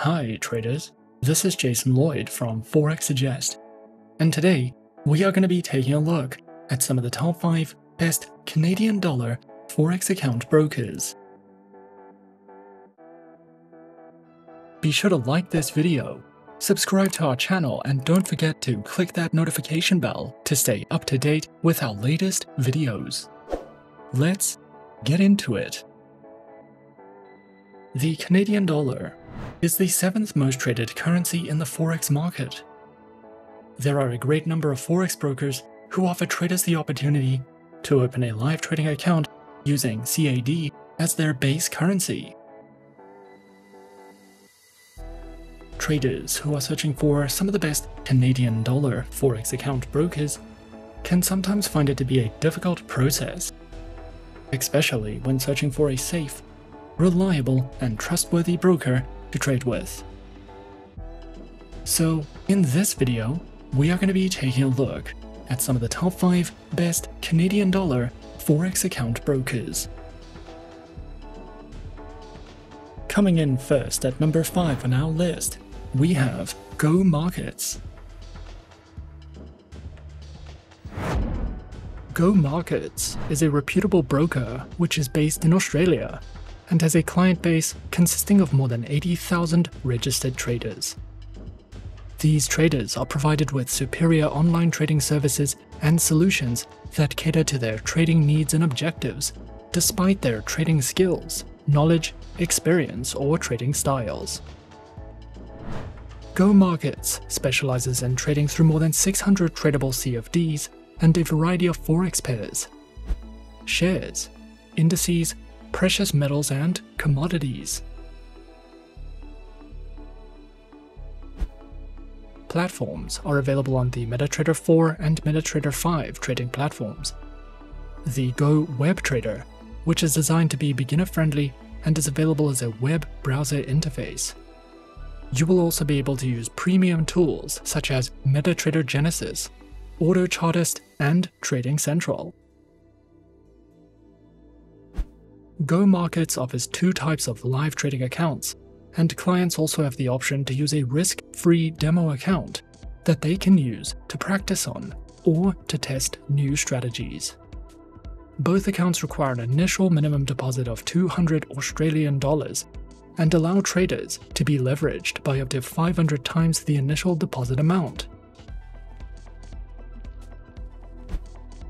Hi traders, this is Jason Lloyd from Forexsuggest, and today we are going to be taking a look at some of the top 5 best Canadian dollar Forex account brokers. Be sure to like this video, subscribe to our channel, and don't forget to click that notification bell to stay up to date with our latest videos. Let's get into it. The Canadian dollar is the 7th most traded currency in the Forex market. There are a great number of Forex brokers who offer traders the opportunity to open a live trading account using CAD as their base currency. Traders who are searching for some of the best Canadian dollar Forex account brokers can sometimes find it to be a difficult process, especially when searching for a safe, reliable, and trustworthy broker to trade with. So, in this video, we are going to be taking a look at some of the top 5 best Canadian dollar Forex account brokers. Coming in first at number 5 on our list, we have Go Markets. Go Markets is a reputable broker which is based in Australia and has a client base consisting of more than 80,000 registered traders. These traders are provided with superior online trading services and solutions that cater to their trading needs and objectives, despite their trading skills, knowledge, experience, or trading styles. Go Markets specializes in trading through more than 600 tradable CFDs and a variety of Forex pairs, shares, indices, precious metals and commodities. Platforms are available on the MetaTrader 4 and MetaTrader 5 trading platforms. The Go Web Trader, which is designed to be beginner-friendly and is available as a web browser interface. You will also be able to use premium tools such as MetaTrader Genisis, AutoChartis, and Trading Central. Go Markets offers 2 types of live trading accounts, and clients also have the option to use a risk-free demo account that they can use to practice on or to test new strategies. Both accounts require an initial minimum deposit of $200 Australian and allow traders to be leveraged by up to 500 times the initial deposit amount.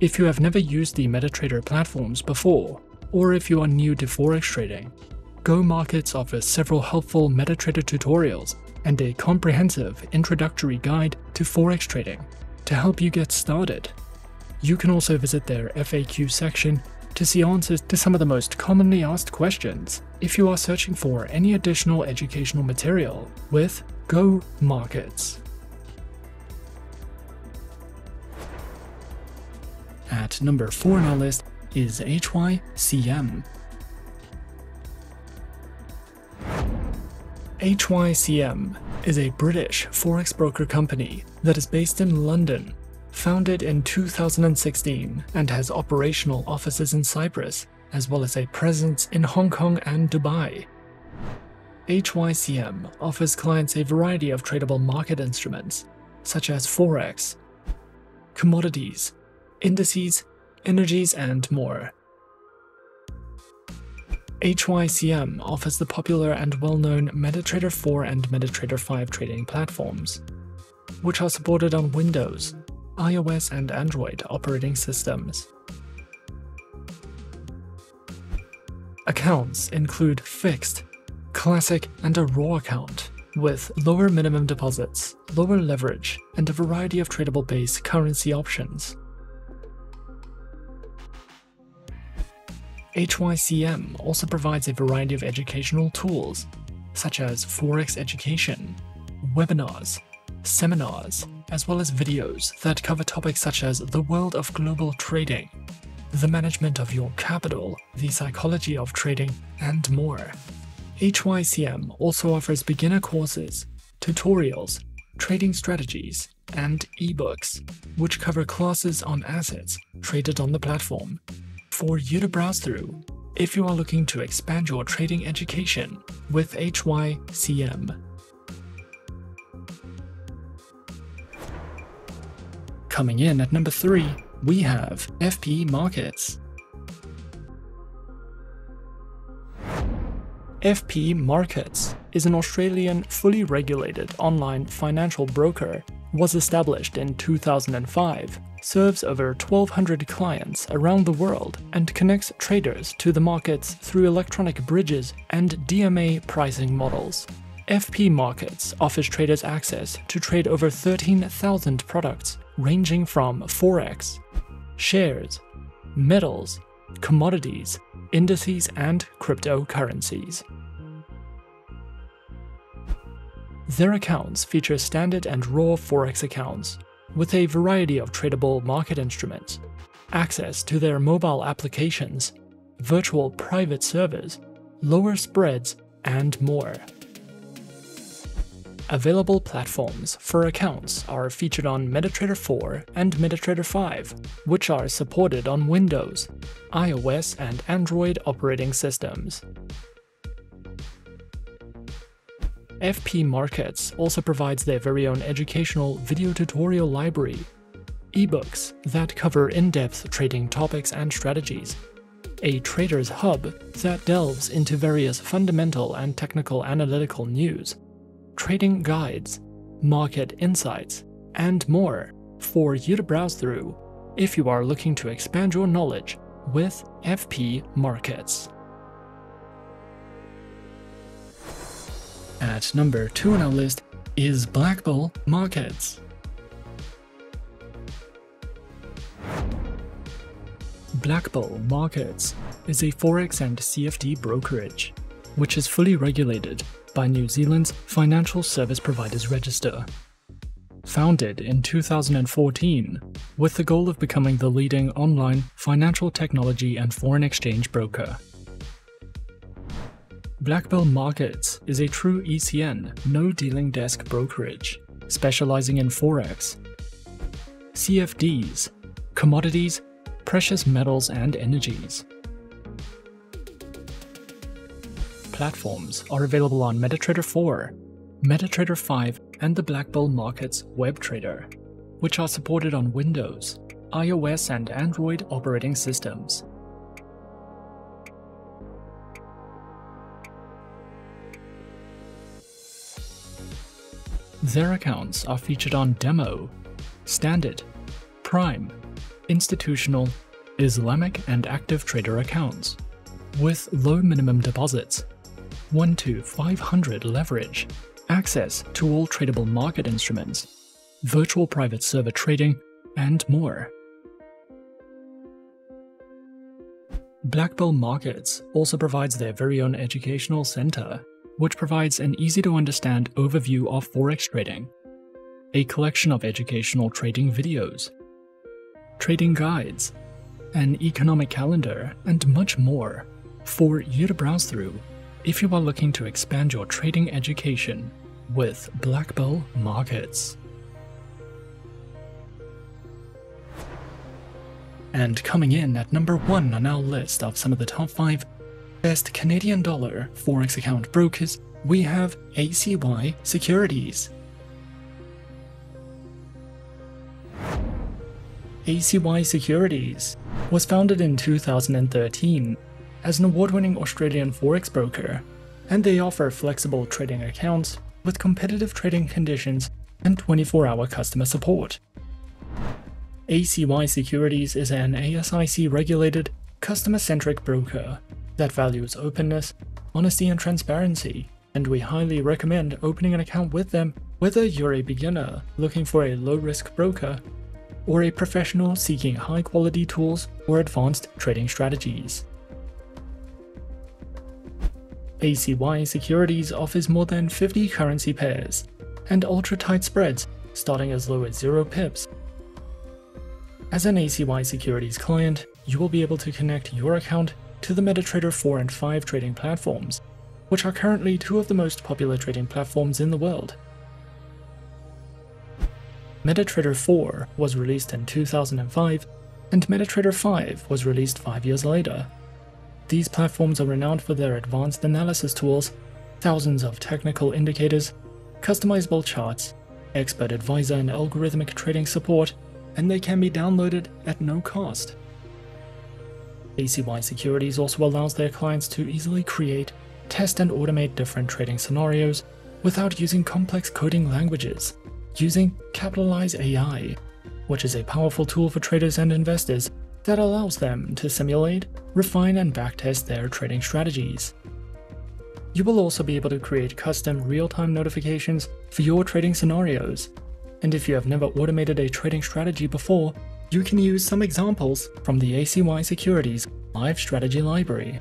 If you have never used the MetaTrader platforms before, or if you are new to Forex trading, Go Markets offers several helpful MetaTrader tutorials and a comprehensive introductory guide to Forex trading to help you get started. You can also visit their FAQ section to see answers to some of the most commonly asked questions if you are searching for any additional educational material with Go Markets. At number 4 on our list is HYCM. HYCM is a British Forex broker company that is based in London, founded in 2016 and has operational offices in Cyprus, as well as a presence in Hong Kong and Dubai. HYCM offers clients a variety of tradable market instruments, such as Forex, commodities, indices, energies, and more. HYCM offers the popular and well-known MetaTrader 4 and MetaTrader 5 trading platforms, which are supported on Windows, iOS, and Android operating systems. Accounts include fixed, classic, and a raw account, with lower minimum deposits, lower leverage, and a variety of tradable base currency options. HYCM also provides a variety of educational tools, such as Forex education, webinars, seminars, as well as videos that cover topics such as the world of global trading, the management of your capital, the psychology of trading, and more. HYCM also offers beginner courses, tutorials, trading strategies, and ebooks, which cover classes on assets traded on the platform, for you to browse through if you are looking to expand your trading education with HYCM. coming in at number 3, we have FP Markets. FP Markets is an Australian fully regulated online financial broker, was established in 2005, serves over 1,200 clients around the world, and connects traders to the markets through electronic bridges and DMA pricing models. FP Markets offers traders access to trade over 13,000 products ranging from Forex, shares, metals, commodities, indices, and cryptocurrencies. Their accounts feature standard and raw Forex accounts, with a variety of tradable market instruments, access to their mobile applications, virtual private servers, lower spreads, and more. Available platforms for accounts are featured on MetaTrader 4 and MetaTrader 5, which are supported on Windows, iOS, and Android operating systems. FP Markets also provides their very own educational video tutorial library, ebooks that cover in-depth trading topics and strategies, a trader's hub that delves into various fundamental and technical analytical news, trading guides, market insights, and more for you to browse through if you are looking to expand your knowledge with FP Markets. At number 2 on our list is Blackbull Markets. Blackbull Markets is a Forex and CFD brokerage, which is fully regulated by New Zealand's Financial Service Providers Register. Founded in 2014 with the goal of becoming the leading online financial technology and foreign exchange broker. Blackbull Markets is a true ECN, no-dealing desk brokerage, specializing in Forex, CFDs, commodities, precious metals, and energies. Platforms are available on MetaTrader 4, MetaTrader 5, and the Blackbull Markets web trader, which are supported on Windows, iOS, and Android operating systems. Their accounts are featured on Demo, Standard, Prime, Institutional, Islamic, and Active Trader accounts, with low minimum deposits, 1 to 500 leverage, access to all tradable market instruments, virtual private server trading, and more. Blackbull Markets also provides their very own educational center, which provides an easy-to-understand overview of Forex trading, a collection of educational trading videos, trading guides, an economic calendar, and much more for you to browse through if you are looking to expand your trading education with Blackbull Markets. And coming in at number 1 on our list of some of the top 5 best Canadian dollar Forex account brokers, we have ACY Securities. ACY Securities was founded in 2013 as an award-winning Australian Forex broker, and they offer flexible trading accounts with competitive trading conditions and 24-hour customer support. ACY Securities is an ASIC-regulated, customer-centric broker that values openness, honesty, and transparency, and we highly recommend opening an account with them whether you're a beginner looking for a low-risk broker or a professional seeking high-quality tools or advanced trading strategies. ACY Securities offers more than 50 currency pairs and ultra-tight spreads starting as low as 0 pips. As an ACY Securities client, you will be able to connect your account to the MetaTrader 4 and 5 trading platforms, which are currently 2 of the most popular trading platforms in the world. MetaTrader 4 was released in 2005, and MetaTrader 5 was released 5 years later. These platforms are renowned for their advanced analysis tools, thousands of technical indicators, customizable charts, expert advisor and algorithmic trading support, and they can be downloaded at no cost. ACY Securities also allows their clients to easily create, test and automate different trading scenarios without using complex coding languages, using Capitalize AI, which is a powerful tool for traders and investors that allows them to simulate, refine and backtest their trading strategies. You will also be able to create custom real-time notifications for your trading scenarios, and if you have never automated a trading strategy before, you can use some examples from the ACY Securities Live Strategy Library.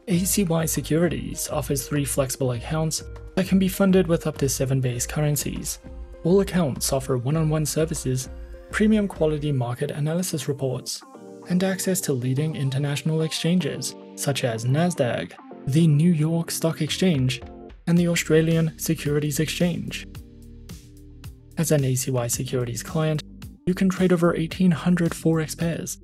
ACY Securities offers 3 flexible accounts that can be funded with up to 7 base currencies. All accounts offer one-on-one services, premium quality market analysis reports, and access to leading international exchanges such as Nasdaq, the New York Stock Exchange, and the Australian Securities Exchange. As an ACY Securities client, you can trade over 1,800 Forex pairs,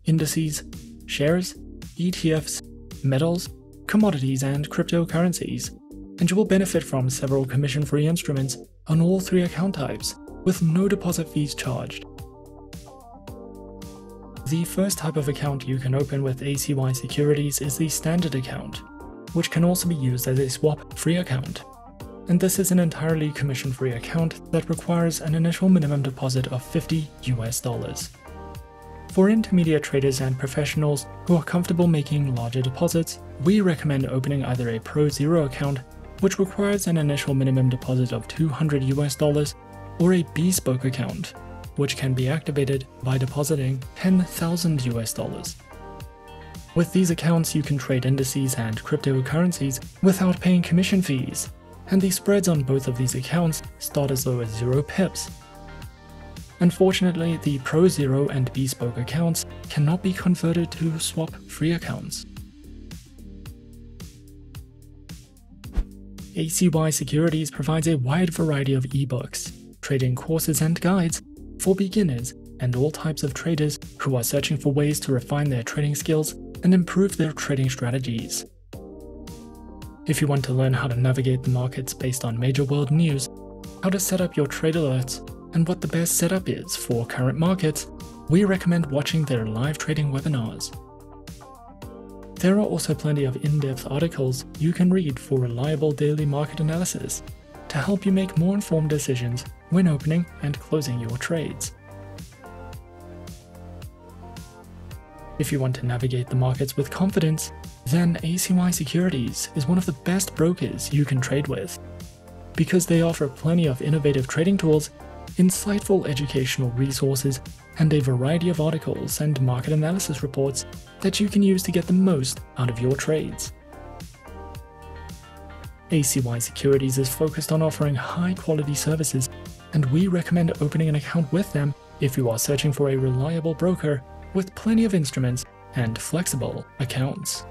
indices, shares, ETFs, metals, commodities, and cryptocurrencies, and you will benefit from several commission-free instruments on all 3 account types, with no deposit fees charged. The first type of account you can open with ACY Securities is the standard account, which can also be used as a swap-free account. And this is an entirely commission-free account that requires an initial minimum deposit of $50 US. For intermediate traders and professionals who are comfortable making larger deposits, we recommend opening either a Pro Zero account, which requires an initial minimum deposit of $200 US, or a Bespoke account, which can be activated by depositing $10,000 US. With these accounts, you can trade indices and cryptocurrencies without paying commission fees, and the spreads on both of these accounts start as low as 0 pips. Unfortunately, the Pro Zero and Bespoke accounts cannot be converted to swap-free accounts. ACY Securities provides a wide variety of ebooks, trading courses and guides for beginners and all types of traders who are searching for ways to refine their trading skills and improve their trading strategies. If you want to learn how to navigate the markets based on major world news, how to set up your trade alerts, and what the best setup is for current markets, we recommend watching their live trading webinars. There are also plenty of in-depth articles you can read for reliable daily market analysis to help you make more informed decisions when opening and closing your trades. If you want to navigate the markets with confidence, then ACY Securities is one of the best brokers you can trade with, because they offer plenty of innovative trading tools, insightful educational resources, and a variety of articles and market analysis reports that you can use to get the most out of your trades. ACY Securities is focused on offering high-quality services, and we recommend opening an account with them if you are searching for a reliable broker with plenty of instruments and flexible accounts.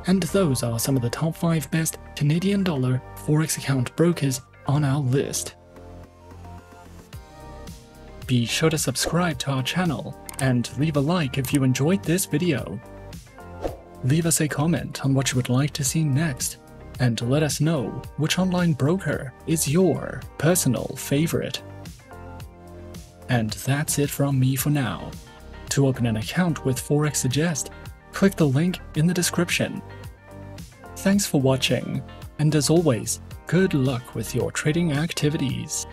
And those are some of the top 5 best Canadian dollar Forex account brokers on our list. Be sure to subscribe to our channel and leave a like if you enjoyed this video. Leave us a comment on what you would like to see next, and let us know which online broker is your personal favorite. And that's it from me for now. To open an account with Forexsuggest, click the link in the description. Thanks for watching, and as always, good luck with your trading activities.